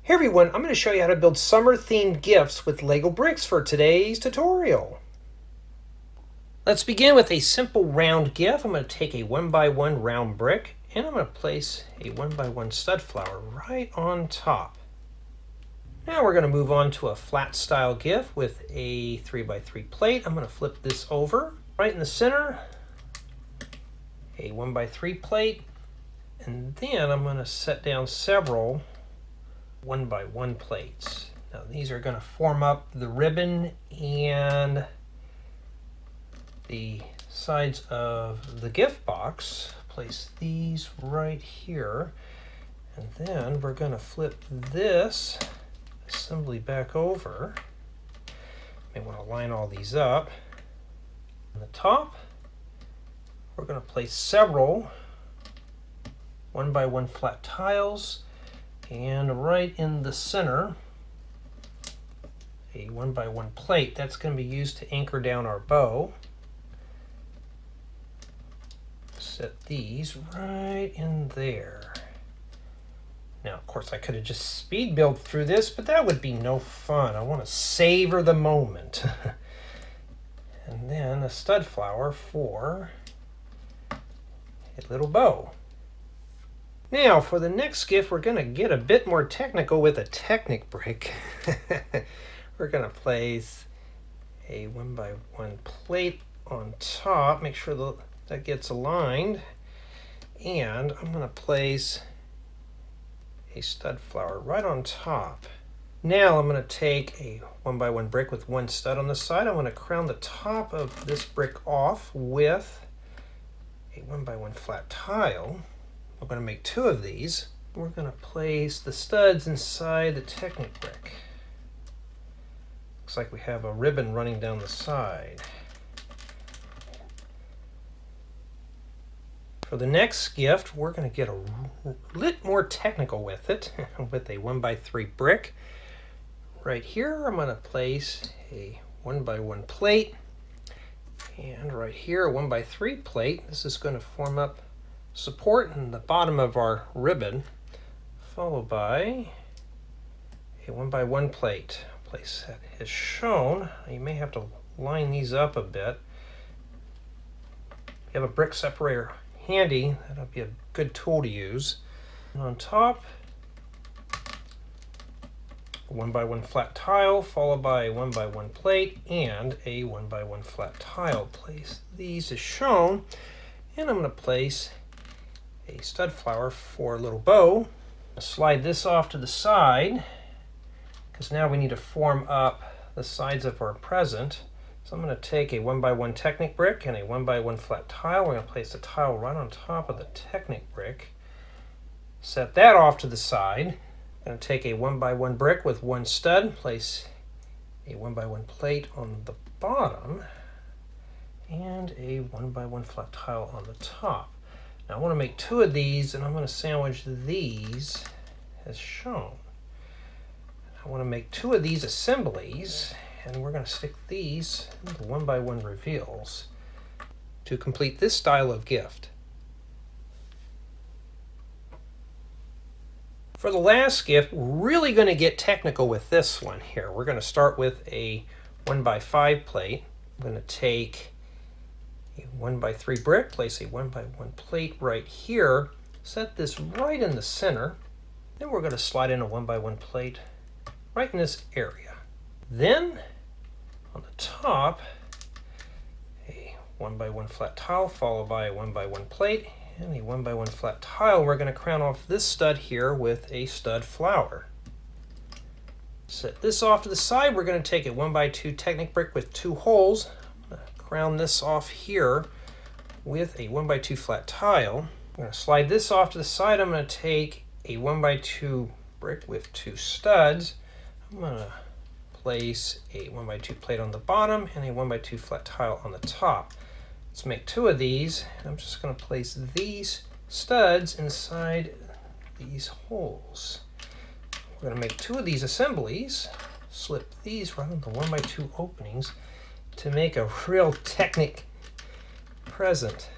Hey everyone, I'm going to show you how to build summer-themed gifts with Lego bricks for today's tutorial. Let's begin with a simple round gift. I'm going to take a 1x1 round brick and I'm going to place a 1x1 stud flower right on top. Now we're going to move on to a flat style gift with a 3x3 plate. I'm going to flip this over right in the center, a 1x3 plate, and then I'm going to set down several 1x1 plates. Now these are going to form up the ribbon and the sides of the gift box. Place these right here, and then we're going to flip this assembly back over. May want to line all these up. On the top, we're going to place several 1x1 flat tiles. And right in the center, a 1x1 plate. That's going to be used to anchor down our bow. Set these right in there. Now, of course, I could have just speed built through this, but that would be no fun. I want to savor the moment. And then a stud flower for a little bow. Now, for the next gift, we're going to get a bit more technical with a Technic brick. We're going to place a 1x1 plate on top. Make sure that gets aligned. And I'm going to place a stud flower right on top. Now I'm going to take a 1x1 brick with one stud on the side. I'm going to crown the top of this brick off with a 1x1 flat tile. We're going to make two of these. We're going to place the studs inside the Technic brick. Looks like we have a ribbon running down the side. For the next gift, we're going to get a little more technical with it, with a 1x3 brick. Right here, I'm going to place a 1x1 plate, and right here, a 1x3 plate. This is going to form up support in the bottom of our ribbon, followed by a 1x1 plate. Place that is shown. You may have to line these up a bit. If you have a brick separator handy, that'll be a good tool to use. And on top, a 1x1 flat tile, followed by a 1x1 plate and a 1x1 flat tile. Place these as shown, and I'm going to place a stud flower for a little bow. I'll slide this off to the side because now we need to form up the sides of our present. So I'm going to take a 1x1 Technic brick and a 1x1 flat tile. We're going to place the tile right on top of the Technic brick. Set that off to the side. I'm going to take a 1x1 brick with one stud, place a 1x1 plate on the bottom, and a 1x1 flat tile on the top. Now I want to make two of these, and I'm going to sandwich these as shown. I want to make two of these assemblies, and we're going to stick these into 1x1 reveals to complete this style of gift. For the last gift, we're really going to get technical with this one here. We're going to start with a 1x5 plate. I'm going to take a 1x3 brick, place a 1x1 plate right here, set this right in the center. Then we're going to slide in a 1x1 plate right in this area. Then on the top, a 1x1 flat tile followed by a 1x1 plate and a 1x1 flat tile. We're going to crown off this stud here with a stud flower. Set this off to the side. We're going to take a 1x2 Technic brick with two holes. Crown this off here with a 1x2 flat tile. I'm going to slide this off to the side. I'm going to take a 1x2 brick with two studs. I'm going to place a 1x2 plate on the bottom and a 1x2 flat tile on the top. Let's make two of these. I'm just going to place these studs inside these holes. We're going to make two of these assemblies, slip these right into the 1x2 openings to make a real Technic present.